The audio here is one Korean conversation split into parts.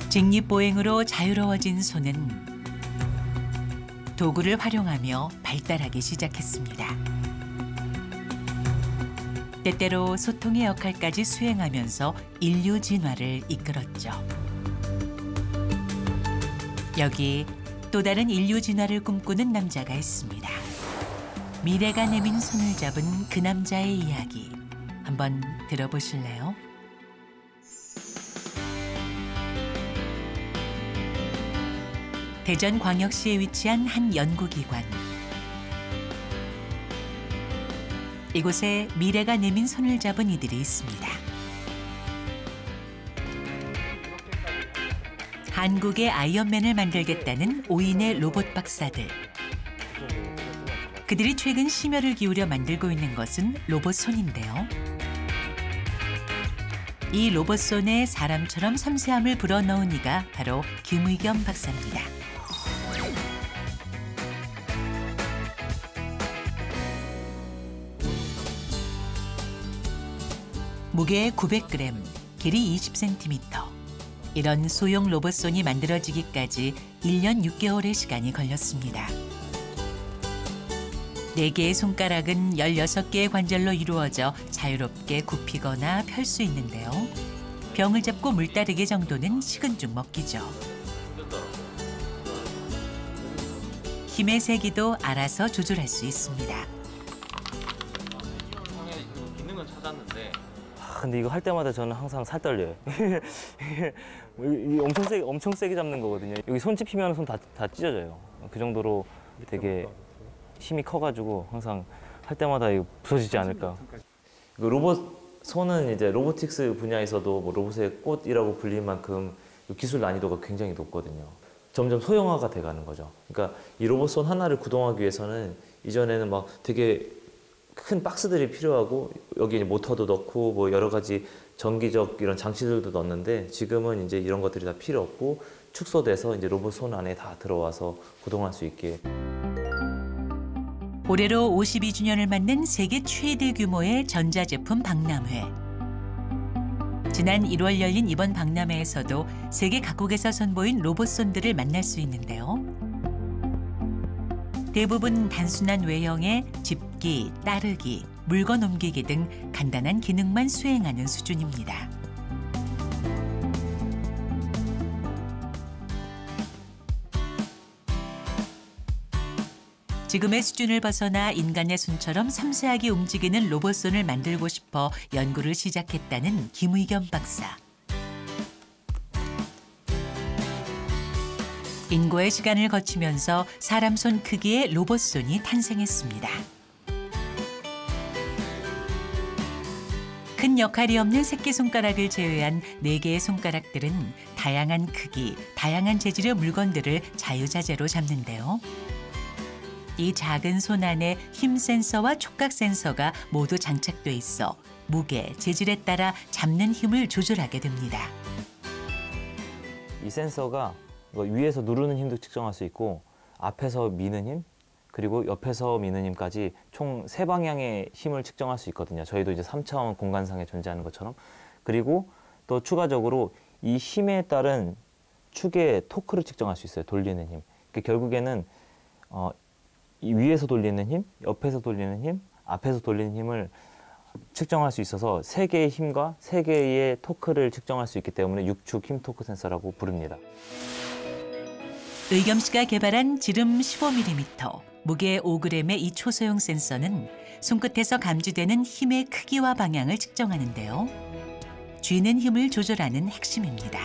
직립보행으로 자유로워진 손은 도구를 활용하며 발달하기 시작했습니다. 때때로 소통의 역할까지 수행하면서 인류 진화를 이끌었죠. 여기 또 다른 인류 진화를 꿈꾸는 남자가 있습니다. 미래가 내민 손을 잡은 그 남자의 이야기 한번 들어보실래요? 대전광역시에 위치한 한 연구기관. 이곳에 미래가 내민 손을 잡은 이들이 있습니다. 한국의 아이언맨을 만들겠다는 5인의 로봇 박사들. 그들이 최근 심혈을 기울여 만들고 있는 것은 로봇손인데요. 이 로봇손에 사람처럼 섬세함을 불어넣은 이가 바로 김의겸 박사입니다. 무게 900g, 길이 20cm. 이런 소형 로봇손이 만들어지기까지 1년 6개월의 시간이 걸렸습니다. 4개의 손가락은 16개의 관절로 이루어져 자유롭게 굽히거나 펼 수 있는데요. 병을 잡고 물 따르기 정도는 식은 죽 먹기죠. 힘의 세기도 알아서 조절할 수 있습니다. 기능은 찾았는데 근데 이거 할 때마다 저는 항상 살 떨려요. 이게 엄청 세게 잡는 거거든요. 여기 손 찝히면 손 다 찢어져요. 그 정도로 되게 힘이 커가지고 항상 할 때마다 이거 부서지지 않을까. 로봇 손은 이제 로보틱스 분야에서도 뭐 로봇의 꽃이라고 불릴 만큼 기술 난이도가 굉장히 높거든요. 점점 소형화가 돼가는 거죠. 그러니까 이 로봇 손 하나를 구동하기 위해서는 이전에는 막 되게 큰 박스들이 필요하고 여기 모터도 넣고 뭐 여러 가지 전기적 이런 장치들도 넣었는데 지금은 이제 이런 것들이 다 필요 없고 축소돼서 이제 로봇 손 안에 다 들어와서 구동할 수 있게. 올해로 52주년을 맞는 세계 최대 규모의 전자제품 박람회. 지난 1월 열린 이번 박람회에서도 세계 각국에서 선보인 로봇손들을 만날 수 있는데요. 대부분 단순한 외형의 집기, 따르기, 물건 옮기기 등 간단한 기능만 수행하는 수준입니다. 지금의 수준을 벗어나 인간의 손처럼 섬세하게 움직이는 로봇손을 만들고 싶어 연구를 시작했다는 김의겸 박사. 인고의 시간을 거치면서 사람 손 크기의 로봇손이 탄생했습니다. 큰 역할이 없는 새끼손가락을 제외한 4개의 손가락들은 다양한 크기, 다양한 재질의 물건들을 자유자재로 잡는데요. 이 작은 손 안에 힘 센서와 촉각 센서가 모두 장착돼 있어 무게, 재질에 따라 잡는 힘을 조절하게 됩니다. 이 센서가 위에서 누르는 힘도 측정할 수 있고 앞에서 미는 힘, 그리고 옆에서 미는 힘까지 총 3방향의 힘을 측정할 수 있거든요. 저희도 이제 3차원 공간상에 존재하는 것처럼. 그리고 또 추가적으로 이 힘에 따른 축의 토크를 측정할 수 있어요. 돌리는 힘. 그러니까 결국에는 이 위에서 돌리는 힘, 옆에서 돌리는 힘, 앞에서 돌리는 힘을 측정할 수 있어서 3개의 힘과 3개의 토크를 측정할 수 있기 때문에 6축 힘 토크 센서라고 부릅니다. 의겸 씨가 개발한 지름 15mm, 무게 5g의 이 초소형 센서는 손끝에서 감지되는 힘의 크기와 방향을 측정하는데요. 쥐는 힘을 조절하는 핵심입니다.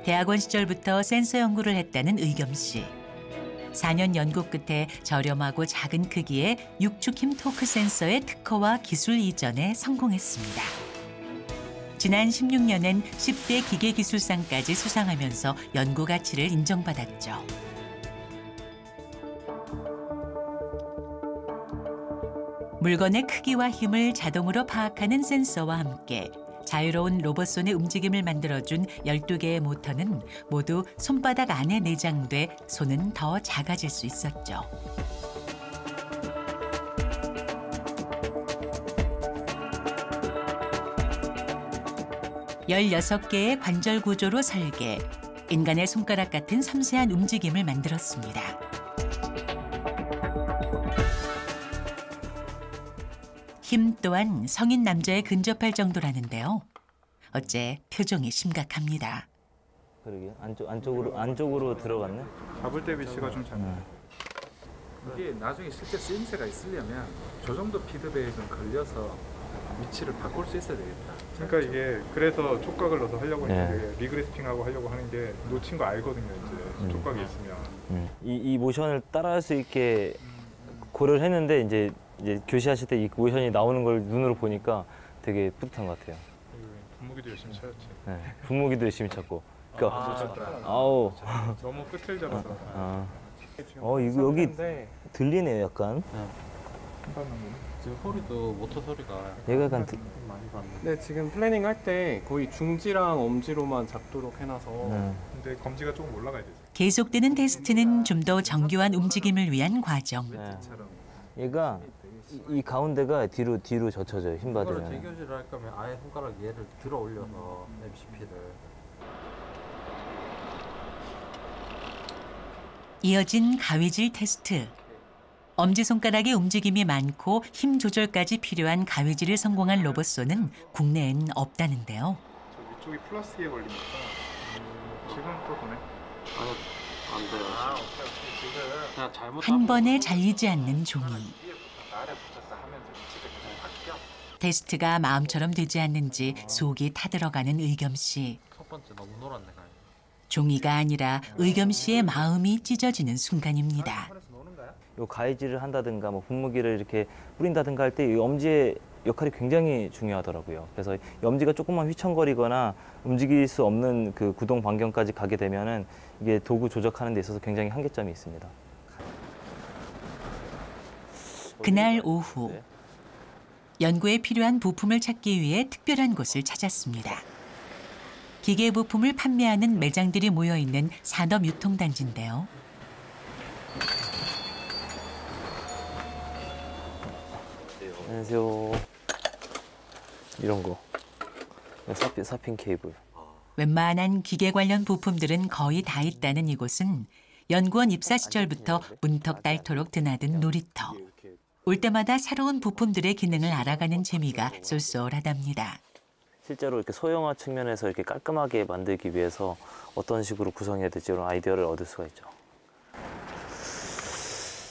대학원 시절부터 센서 연구를 했다는 의겸 씨. 4년 연구 끝에 저렴하고 작은 크기의 6축 힘 토크 센서의 특허와 기술 이전에 성공했습니다. 지난 16년엔 10대 기계기술상까지 수상하면서 연구 가치를 인정받았죠. 물건의 크기와 힘을 자동으로 파악하는 센서와 함께 자유로운 로봇손의 움직임을 만들어준 12개의 모터는 모두 손바닥 안에 내장돼 손은 더 작아질 수 있었죠. 16개의 관절 구조로 설계, 인간의 손가락 같은 섬세한 움직임을 만들었습니다. 힘 또한 성인 남자에 근접할 정도라는데요. 어째 표정이 심각합니다. 그러게 안쪽으로 들어갔네. 잡을 때 위치가 좀 잘. 이게 나중에 실제 쓰임새가 있으려면 저 정도 피드백은 걸려서 위치를 바꿀 수 있어야 되겠다. 그러니까 이게 그래서 촉각을 넣어서 하려고 했는데 리그래스핑하고 하려고 하는 게 놓친 거 알거든요. 이제 촉각이 있으면. 이 모션을 따라할 수 있게 고려를 했는데 이제 교시하실 때 이 모션이 나오는 걸 눈으로 보니까 되게 뿌듯한 것 같아요. 분무기도 열심히 찾았지. 네, 분무기도 열심히 찾고. 그러니까 놓쳤다. 아우. 너무 끝을 잡아서. 이거 여기 들리네요, 약간. 지금 소리도 모터 소리가 얘가 약간 많이 봤는데. 네, 지금 플래닝 할 때 거의 중지랑 엄지로만 잡도록 해놔서 근데 검지가 조금 올라가야 되지. 계속되는 테스트는 좀 더 정교한 움직임을 위한 과정. 얘가 이 가운데가 뒤로 젖혀져요, 힘 이거를 받으면. 재교시를 할 거면 아예 손가락 얘를 들어 올려서 MCP를. 이어진 가위질 테스트. 엄지손가락의 움직임이 많고 힘 조절까지 필요한 가위질을 성공한 로봇소는 국내엔 없다는데요. 저 위쪽이 플라스틱에 걸리니까 지금 또 보네. 안 돼요. 지금 그냥 잘못 한 번에 잘리지 않는 종이. 아래 붙였다 하면서 위치가 계속 바뀌어. 테스트가 마음처럼 되지 않는지 속이 타들어가는 의겸 씨. 첫 번째 너무 놀았네 가위. 종이가 아니라 의겸 씨의 마음이 찢어지는 순간입니다. 요 가위질을 한다든가 뭐 분무기를 이렇게 뿌린다든가 할 때 이 엄지의 역할이 굉장히 중요하더라고요. 그래서 이 엄지가 조금만 휘청거리거나 움직일 수 없는 그 구동 반경까지 가게 되면은 이게 도구 조작하는 데 있어서 굉장히 한계점이 있습니다. 그날 오후 연구에 필요한 부품을 찾기 위해 특별한 곳을 찾았습니다. 기계 부품을 판매하는 매장들이 모여 있는 산업 유통단지인데요. 안녕하세요. 이런 거. 사핀 케이블. 웬만한 기계 관련 부품들은 거의 다 있다는 이곳은 연구원 입사 시절부터 문턱-닳도록 드나든 놀이터. 올 때마다 새로운 부품들의 기능을 알아가는 재미가 쏠쏠하답니다. 실제로 이렇게 소형화 측면에서 이렇게 깔끔하게 만들기 위해서 어떤 식으로 구성해야 될지 이런 아이디어를 얻을 수가 있죠.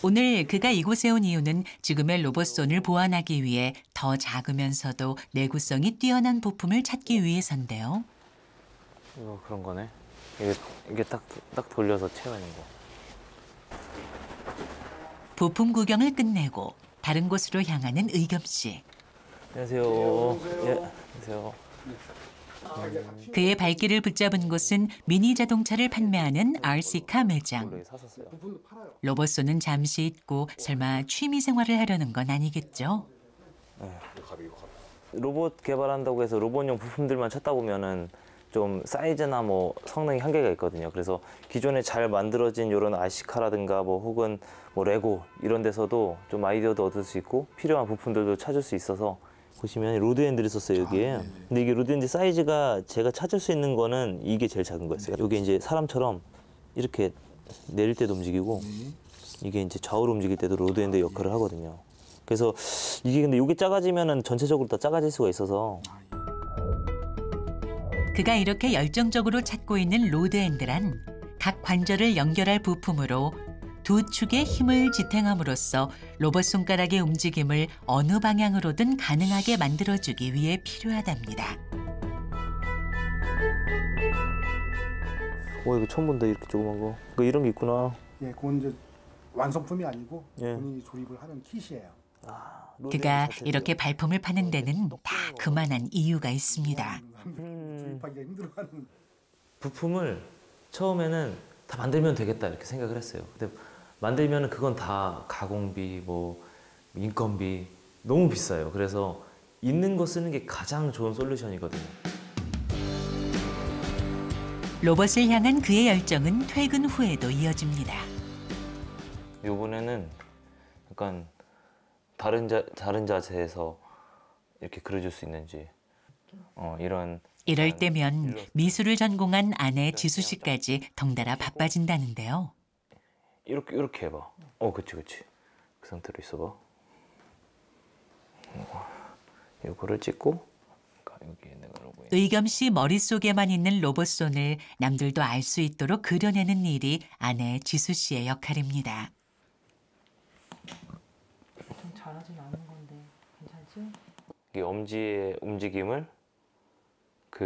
오늘 그가 이곳에 온 이유는 지금의 로봇손을 보완하기 위해 더 작으면서도 내구성이 뛰어난 부품을 찾기 위해서인데요. 이거 그런 거네. 이게 딱 돌려서 채우는 거. 부품 구경을 끝내고 다른 곳으로 향하는 의겸 씨. 안녕하세요. 예, 안녕하세요. 그의 발길을 붙잡은 곳은 미니 자동차를 판매하는 RC카 매장. 원래 샀었어요. 로봇손은 잠시 잊고 설마 취미 생활을 하려는 건 아니겠죠? 로봇 개발한다고 해서 로봇용 부품들만 찾다 보면은 좀 사이즈나 뭐 성능이 한계가 있거든요. 그래서 기존에 잘 만들어진 이런 RC카라든가 뭐 혹은 뭐 레고 이런 데서도 좀 아이디어도 얻을 수 있고 필요한 부품들도 찾을 수 있어서 보시면 로드핸들을 썼어요, 여기에. 근데 이게 로드핸드 사이즈가 제가 찾을 수 있는 거는 이게 제일 작은 거였어요. 이게 이제 사람처럼 이렇게 내릴 때도 움직이고 이게 이제 좌우로 움직일 때도 로드핸드 역할을 하거든요. 그래서 이게 근데 이게 작아지면은 전체적으로 다 작아질 수가 있어서 그가 이렇게 열정적으로 찾고 있는 로드핸드란 각 관절을 연결할 부품으로 두 축의 힘을 지탱함으로써 로봇 손가락의 움직임을 어느 방향으로든 가능하게 만들어주기 위해 필요하답니다. 이거 처음 본다, 이렇게 조그만 거. 이런 게 있구나. 예, 그건 이제 완성품이 아니고 예. 본인이 조립을 하는 kit이에요. 그가 이렇게 발품을 파는 데는 다 그만한 이유가 있습니다. 조립하기가 힘들어하는. 부품을 처음에는 다 만들면 되겠다 이렇게 생각을 했어요. 근데 만들면은 그건 다 가공비, 뭐 인건비 너무 비싸요. 그래서 있는 거 쓰는 게 가장 좋은 솔루션이거든요. 로봇을 향한 그의 열정은 퇴근 후에도 이어집니다. 이번에는 약간 다른 자세에서 이렇게 그려줄 수 있는지 이런 이럴 때면 미술을 전공한 아내 지수 씨까지 덩달아 바빠진다는데요. 이렇게 해봐. 그치. 그 상태로 있어봐. 이거를 찍고 여기 내가 로고. 의겸 씨 머릿속에만 있는 로봇손을 남들도 알 수 있도록 그려내는 일이 아내 지수 씨의 역할입니다. 좀 잘하진 않은 건데 괜찮지? 이 엄지의 움직임을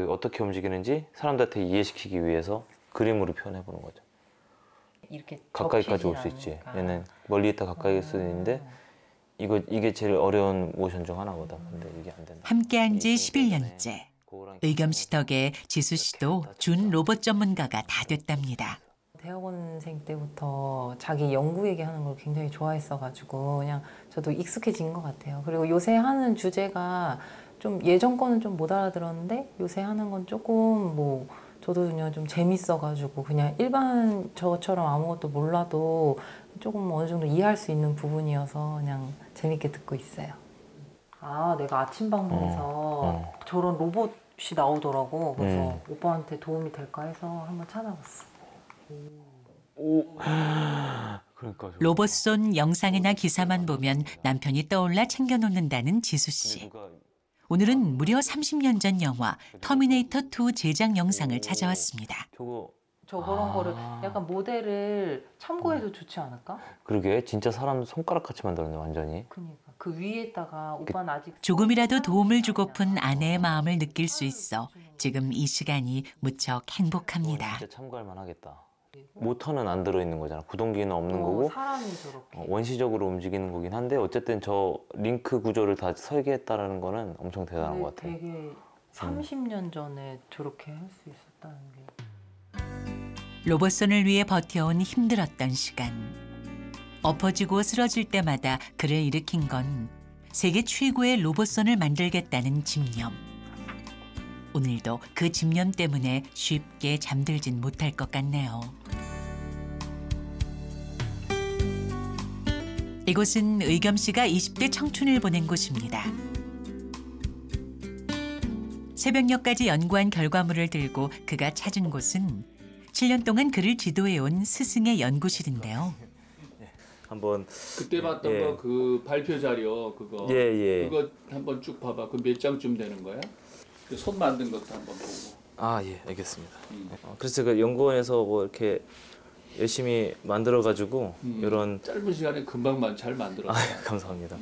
어떻게 움직이는지 사람들한테 이해시키기 위해서 그림으로 표현해 보는 거죠. 이렇게 가까이까지 올 수 있지. 얘는 멀리 있다 가까이 올 수 있는데 이게 제일 어려운 모션 중 하나거든. 근데 이게 안 된다. 함께한 지 11년째. 의겸 씨 덕에 지수 씨도 준 로봇 전문가가 다 됐답니다. 대학원생 때부터 자기 연구 얘기하는 걸 굉장히 좋아했어가지고 그냥 저도 익숙해진 것 같아요. 그리고 요새 하는 주제가 좀 예전 거는 좀 못 알아들었는데 요새 하는 건 조금 뭐 저도 그냥 좀 재밌어가지고 그냥 일반 저처럼 아무것도 몰라도 조금 어느 정도 이해할 수 있는 부분이어서 그냥 재밌게 듣고 있어요. 아, 내가 아침 방송에서 저런 로봇이 나오더라고. 그래서 오빠한테 도움이 될까 해서 한번 찾아봤어. 그러니까 로봇손 영상이나 기사만 보면 남편이 떠올라 챙겨놓는다는 지수 씨. 오늘은 무려 30년 전 영화 터미네이터 2 제작 영상을 찾아왔습니다. 저런 거를 약간 모델을 참고해도 좋지 않을까? 그러게 진짜 사람 손가락 같이 만들었네 완전히. 그러니까 그 위에다가 오빠는 아직 조금이라도 도움을 주고픈 아내의 마음을 느낄 수 있어 지금 이 시간이 무척 행복합니다. 진짜 참고할 만하겠다. 모터는 안 들어있는 거잖아. 구동기는 없는 거고 사람이 저렇게 원시적으로 움직이는 거긴 한데 어쨌든 저 링크 구조를 다 설계했다는 거는 엄청 대단한 것 같아요. 되게 30년 전에 저렇게 할 수 있었다는 게. 로봇손을 위해 버텨온 힘들었던 시간. 엎어지고 쓰러질 때마다 그를 일으킨 건 세계 최고의 로봇손을 만들겠다는 집념. 오늘도 그 집념 때문에 쉽게 잠들진 못할 것 같네요. 이곳은 의겸 씨가 20대 청춘을 보낸 곳입니다. 새벽녘까지 연구한 결과물을 들고 그가 찾은 곳은 7년 동안 그를 지도해온 스승의 연구실인데요. 한번 그때 봤던 거 그 발표 자료 그거 그거 한번 쭉 봐봐. 그 몇 장쯤 되는 거야? 그 손 만든 것도 한번 보고. 예, 알겠습니다. 그래서 그 연구원에서 뭐 이렇게 열심히 만들어가지고 이런 짧은 시간에 금방 잘 만들었어. 감사합니다.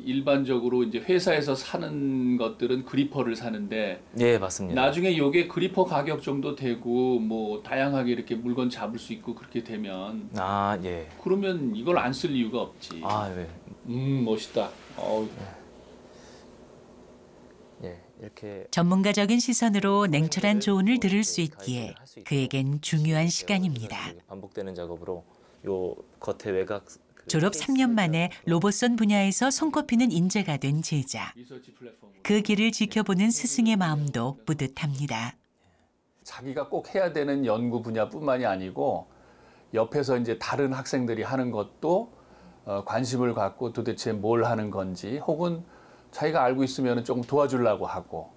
일반적으로 이제 회사에서 사는 것들은 그리퍼를 사는데 예, 맞습니다. 나중에 요게 그리퍼 가격 정도 되고 뭐 다양하게 이렇게 물건 잡을 수 있고 그렇게 되면 예. 그러면 이걸 안 쓸 이유가 없지. 네. 멋있다. 예, 이렇게 전문가적인 시선으로 냉철한 조언을 들을 수 있기에 그에겐 중요한 시간입니다. 반복되는 작업으로 요 겉에 외곽 졸업 3년 만에 로봇손 분야에서 손꼽히는 인재가 된 제자. 그 길을 지켜보는 스승의 마음도 뿌듯합니다. 자기가 꼭 해야 되는 연구 분야뿐만이 아니고 옆에서 이제 다른 학생들이 하는 것도 관심을 갖고 도대체 뭘 하는 건지 혹은 자기가 알고 있으면 조금 도와주려고 하고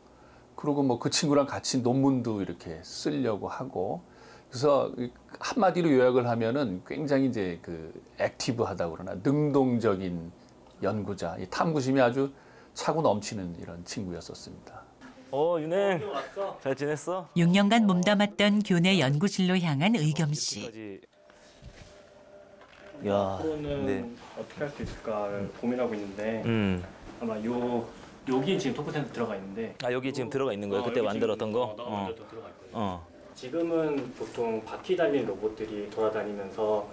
그리고 뭐 그 친구랑 같이 논문도 이렇게 쓰려고 하고 그래서 한마디로 요약을 하면은 굉장히 이제 그 액티브하다고 그러나 능동적인 연구자, 이 탐구심이 아주 차고 넘치는 이런 친구였었습니다. 윤행 잘 지냈어? 6년간 몸담았던 교내 연구실로 향한 의겸 씨. 앞으로는 어떻게 할 수 있을까를 고민하고 있는데 아마 여기 지금 토크센터 들어가 있는데 여기 지금 들어가 있는 거예요? 그때 만들었던 거? 만들었던 들어가 있거든요. 지금은 보통 바퀴 달린 로봇들이 돌아다니면서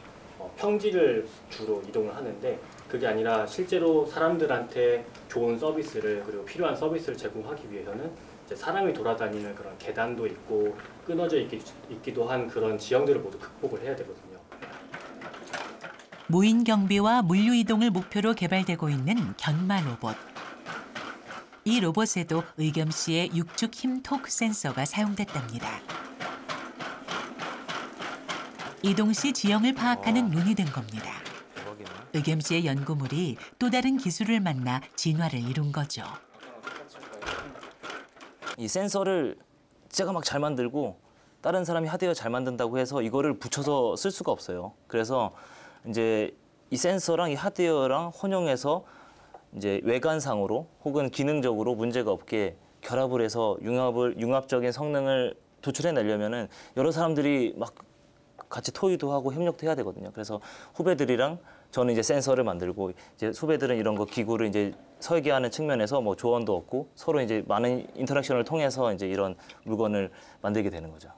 평지를 주로 이동을 하는데 그게 아니라 실제로 사람들한테 좋은 서비스를 그리고 필요한 서비스를 제공하기 위해서는 이제 사람이 돌아다니는 그런 계단도 있고 끊어져 있기도 한 그런 지형들을 모두 극복을 해야 되거든요. 무인 경비와 물류 이동을 목표로 개발되고 있는 견마 로봇. 이 로봇에도 의겸 씨의 육축 힘 토크 센서가 사용됐답니다. 이동 시 지형을 파악하는 눈이 된 겁니다. 의겸 씨의 연구물이 또 다른 기술을 만나 진화를 이룬 거죠. 이 센서를 제가 막 잘 만들고 다른 사람이 하드웨어 잘 만든다고 해서 이거를 붙여서 쓸 수가 없어요. 그래서 이제 이 센서랑 이 하드웨어랑 혼용해서 이제 외관상으로 혹은 기능적으로 문제가 없게 결합을 해서 융합적인 성능을 도출해내려면은 여러 사람들이 막 같이 토의도 하고 협력도 해야 되거든요. 그래서 후배들이랑 저는 이제 센서를 만들고 이제 후배들은 이런 거 기구를 이제 설계하는 측면에서 뭐 조언도 얻고 서로 이제 많은 인터랙션을 통해서 이제 이런 물건을 만들게 되는 거죠.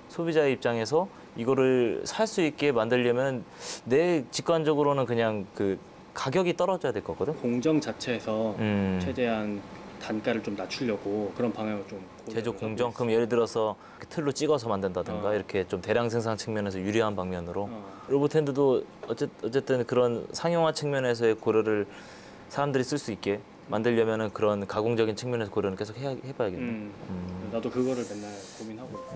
소비자의 입장에서 이거를 살 수 있게 만들려면 내 직관적으로는 그냥 그 가격이 떨어져야 될 거거든. 공정 자체에서 최대한 단가를 좀 낮추려고 그런 방향을 좀 제조 공정? 그럼 예를 들어서 틀로 찍어서 만든다든가 이렇게 좀 대량 생산 측면에서 유리한 방면으로 로봇핸드도 어쨌든 그런 상용화 측면에서의 고려를 사람들이 쓸 수 있게 만들려면은 그런 가공적인 측면에서 고려는 계속 해봐야겠네. 나도 그거를 맨날 고민하고 있어.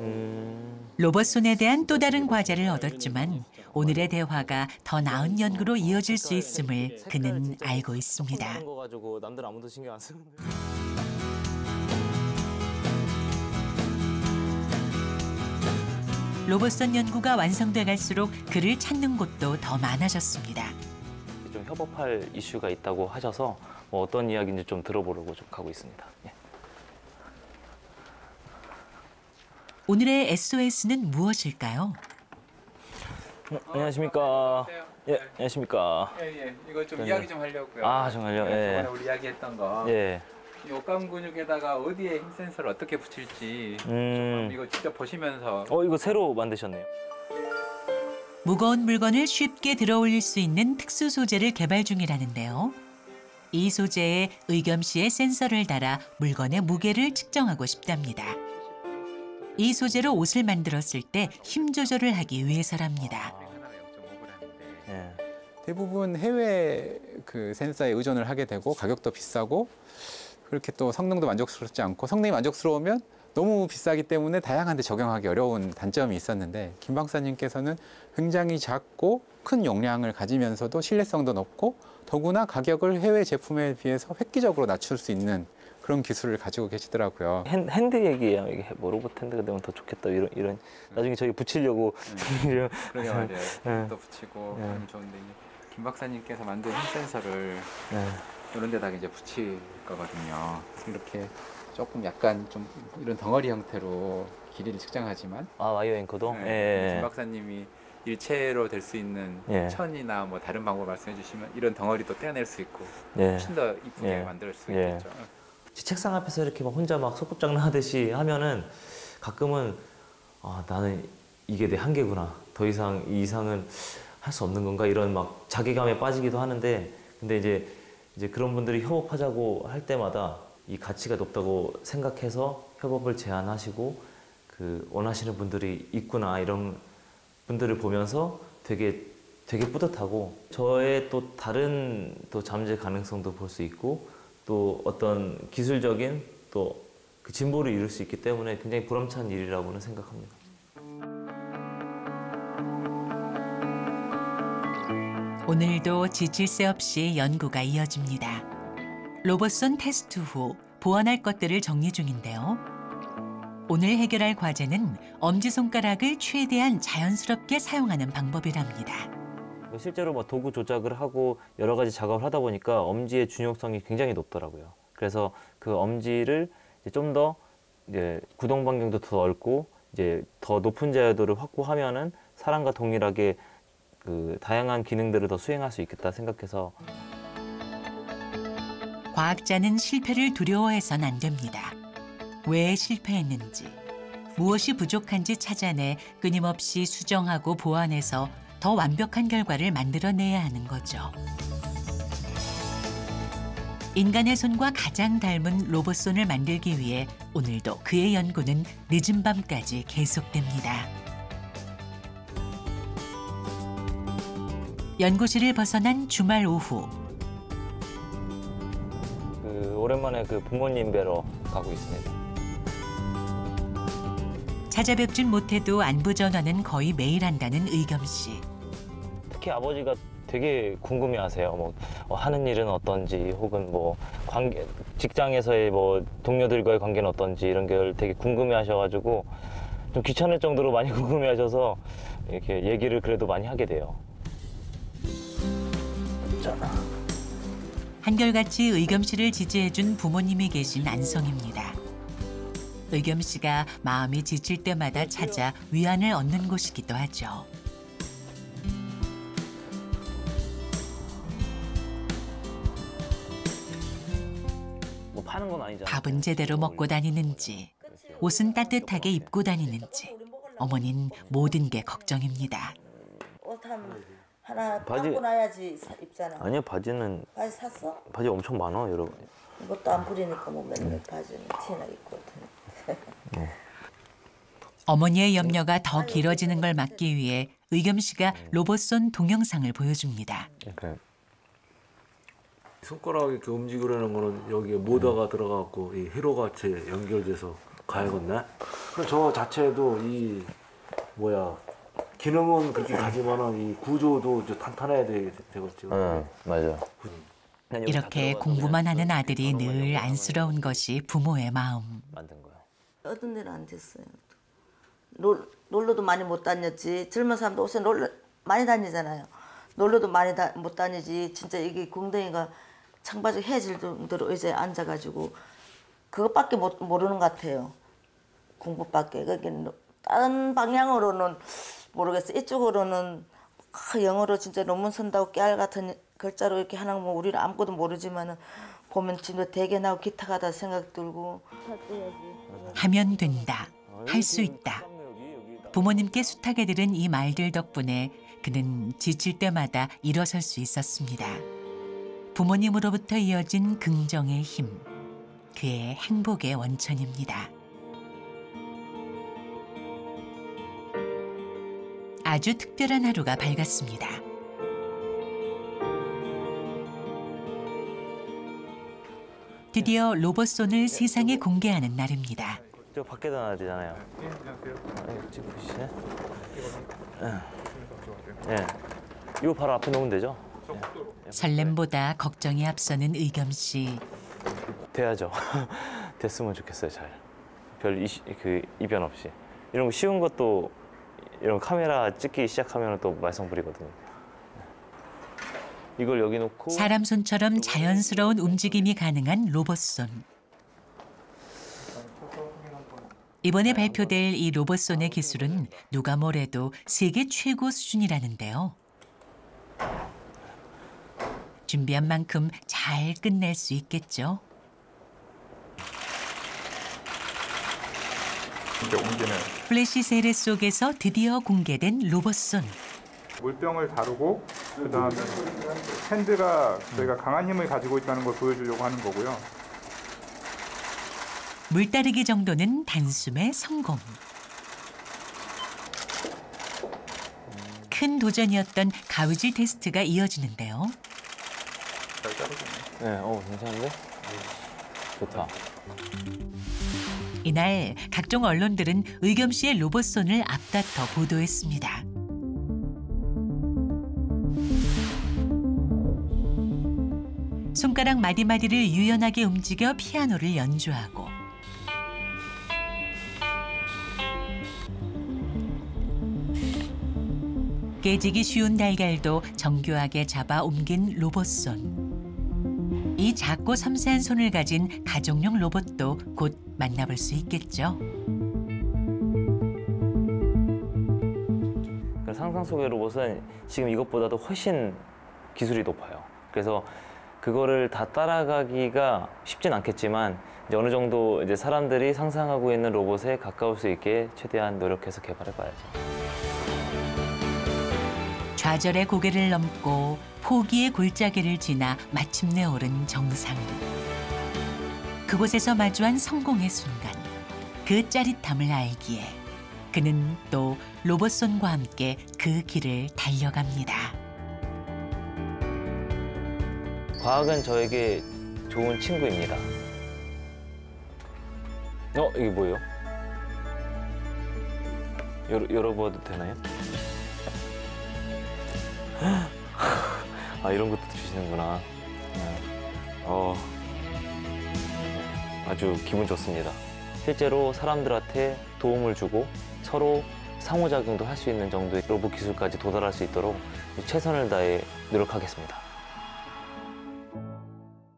로봇 손에 대한 또 다른 과제를 얻었지만 오늘의 대화가 더 나은 연구로 이어질 수 있음을 그는 알고 있습니다. 하는 거 가지고 남들 아무도 신경 안 쓰는데. 로봇선 연구가 완성돼 갈수록 그를 찾는 곳도 더 많아졌습니다. 좀 협업할 이슈가 있다고 하셔서 뭐 어떤 이야기인지 좀 들어보려고 좀 가고 있습니다. 예. 오늘의 SOS는 무엇일까요? 안녕하십니까. 예, 안녕하십니까. 예. 이거 좀 네. 이야기 좀 하려고요. 아, 정말요? 예. 저번에 우리 이야기했던 거. 예. 이 옷감 근육에다가 어디에 힘 센서를 어떻게 붙일지 이거 직접 보시면서. 이거 새로 만드셨네요. 무거운 물건을 쉽게 들어올릴 수 있는 특수 소재를 개발 중이라는데요. 이 소재에 의겸씨의 센서를 달아 물건의 무게를 측정하고 싶답니다. 이 소재로 옷을 만들었을 때 힘 조절을 하기 위해서랍니다. 대부분 해외 그 센서에 의존을 하게 되고 가격도 비싸고 그렇게 또 성능도 만족스럽지 않고 성능이 만족스러우면 너무 비싸기 때문에 다양한 데 적용하기 어려운 단점이 있었는데 김 박사님께서는 굉장히 작고 큰 용량을 가지면서도 신뢰성도 높고 더구나 가격을 해외 제품에 비해서 획기적으로 낮출 수 있는 그런 기술을 가지고 계시더라고요. 핸드 얘기예요. 이게 뭐 로봇 핸드가 되면 더 좋겠다 이런 나중에 저기 붙이려고. 그러게 말이에요. 또 붙이고 하면 좋은데 김 박사님께서 만든 힘 센서를 이런 데다가 이제 붙일 거거든요. 이렇게 조금 약간 좀 이런 덩어리 형태로 길이를 측정하지만 와이어 앵커도? 김 박사님이 일체로 될 수 있는 천이나 뭐 다른 방법 말씀해 주시면 이런 덩어리도 떼어낼 수 있고 훨씬 더 이쁘게 만들 수 있겠죠. 책상 앞에서 이렇게 막 혼자 막 소꿉장난하듯이 하면은 가끔은 나는 이게 내 한계구나. 더 이상 이 이상은 할 수 없는 건가 이런 막 자괴감에 빠지기도 하는데 근데 이제 그런 분들이 협업하자고 할 때마다 이 가치가 높다고 생각해서 협업을 제안하시고 그 원하시는 분들이 있구나 이런 분들을 보면서 되게 뿌듯하고 저의 또 다른 또 잠재 가능성도 볼 수 있고 또 어떤 기술적인 또 그 진보를 이룰 수 있기 때문에 굉장히 보람찬 일이라고는 생각합니다. 오늘도 지칠 새 없이 연구가 이어집니다. 로봇손 테스트 후 보완할 것들을 정리 중인데요. 오늘 해결할 과제는 엄지손가락을 최대한 자연스럽게 사용하는 방법이랍니다. 실제로 뭐 도구 조작을 하고 여러 가지 작업을 하다 보니까 엄지의 준용성이 굉장히 높더라고요. 그래서 그 엄지를 좀 더 구동 반경도 더 넓고 이제 더 높은 자유도를 확보하면은 사람과 동일하게 그 다양한 기능들을 더 수행할 수 있겠다 생각해서. 과학자는 실패를 두려워해선 안 됩니다. 왜 실패했는지, 무엇이 부족한지 찾아내 끊임없이 수정하고 보완해서 더 완벽한 결과를 만들어내야 하는 거죠. 인간의 손과 가장 닮은 로봇손을 만들기 위해 오늘도 그의 연구는 늦은 밤까지 계속됩니다. 연구실을 벗어난 주말 오후. 오랜만에 부모님 뵈러 가고 있습니다. 찾아뵙진 못해도 안부 전화는 거의 매일 한다는 의겸 씨. 특히 아버지가 되게 궁금해하세요. 뭐 하는 일은 어떤지, 혹은 뭐 직장에서의 뭐 동료들과의 관계는 어떤지 이런 걸 되게 궁금해하셔가지고 좀 귀찮을 정도로 많이 궁금해하셔서 이렇게 얘기를 그래도 많이 하게 돼요. 한결같이 의겸 씨를 지지해준 부모님이 계신 안성입니다. 의겸 씨가 마음이 지칠 때마다 찾아 위안을 얻는 곳이기도 하죠. 뭐 파는 건 아니잖아요. 밥은 제대로 먹고 다니는지, 옷은 따뜻하게 입고 다니는지, 어머닌 모든 게 걱정입니다. 옷 하나 바지- 갖고 나야지 입잖아. 아니요, 바지는 바지 샀어? 바지 엄청 많아, 여러분. 이것도 안 부리니까 뭐 맨날 바지는 티나 입고. 어머니의 염려가 더 길어지는 걸 막기 위해 의겸 씨가 로봇손 동영상을 보여줍니다. 손가락 이렇게 움직이려는 거는 여기에 모터가 들어가고 이 회로같이 연결돼서 가야겠네. 그럼 저 자체도 이 기능은 그렇게 가지만은 이 구조도 이제 탄탄해야 되겠지. 응, 맞아. 이렇게 공부만 하는 아들이 늘 안쓰러운 것이 부모의 마음. 만든 거야. 어떤 데는 안 됐어요. 놀러도 많이 못 다녔지. 젊은 사람도 옷에 놀러 많이 다니잖아요. 놀러도 많이 못 다니지. 진짜 이게 궁뎅이가 청바지 해질 정도로 의자에 앉아가지고 그것밖에 모르는 것 같아요. 공부밖에. 그러니까 다른 방향으로는 모르겠어요. 이쪽으로는 영어로 진짜 논문 쓴다고 깨알 같은 글자로 이렇게 하는 거 뭐 우리는 아무것도 모르지만은 보면 진짜 되게 나고 기타 가다 생각 들고. 하면 된다. 할 수 있다. 부모님께 숱하게 들은 이 말들 덕분에 그는 지칠 때마다 일어설 수 있었습니다. 부모님으로부터 이어진 긍정의 힘, 그의 행복의 원천입니다. 아주 특별한 하루가 밝았습니다. 드디어 로봇손을 세상에 공개하는 날입니다. 저 밖에다 놔야 되잖아요. 예, 안녕하세요. 아니, 지금 보시네. 예. 이거 바로 앞에 놓으면 되죠? 설렘보다 걱정이 앞서는 의겸 씨. 돼야죠. 됐으면 좋겠어요, 잘. 별 이변 없이. 이런 거 쉬운 것도 이런 카메라 찍기 시작하면 또 말썽 부리거든요. 이걸 여기 놓고 사람 손처럼 자연스러운 움직임이 가능한 로봇손. 이번에 발표될 이 로봇손의 기술은 누가 뭐래도 세계 최고 수준이라는데요. 준비한 만큼 잘 끝낼 수 있겠죠. 플래시 세례 속에서 드디어 공개된 로봇손. 물병을 다루고 그다음에 핸드가 저희가 강한 힘을 가지고 있다는 걸 보여주려고 하는 거고요. 물 따르기 정도는 단숨에 성공. 큰 도전이었던 가위질 테스트가 이어지는데요. 잘 자르겠네. 네, 괜찮은데? 좋다. 이날 각종 언론들은 의겸 씨의 로봇손을 앞다퉈 보도했습니다. 손가락 마디마디를 유연하게 움직여 피아노를 연주하고 깨지기 쉬운 달걀도 정교하게 잡아 옮긴 로봇손. 이 작고 섬세한 손을 가진 가족용 로봇도 곧 만나볼 수 있겠죠. 상상 속의 로봇은 지금 이것보다도 훨씬 기술이 높아요. 그래서 그거를 다 따라가기가 쉽진 않겠지만 이제 어느 정도 이제 사람들이 상상하고 있는 로봇에 가까울 수 있게 최대한 노력해서 개발해봐야죠. 좌절의 고개를 넘고 포기의 골짜기를 지나 마침내 오른 정상. 그곳에서 마주한 성공의 순간, 그 짜릿함을 알기에 그는 또 로봇손과 함께 그 길을 달려갑니다. 과학은 저에게 좋은 친구입니다. 이게 뭐예요? 열어봐도 되나요? 아, 이런 것도 주시는구나. 아주 기분 좋습니다. 실제로 사람들한테 도움을 주고 서로 상호작용도 할 수 있는 정도의 로봇 기술까지 도달할 수 있도록 최선을 다해 노력하겠습니다.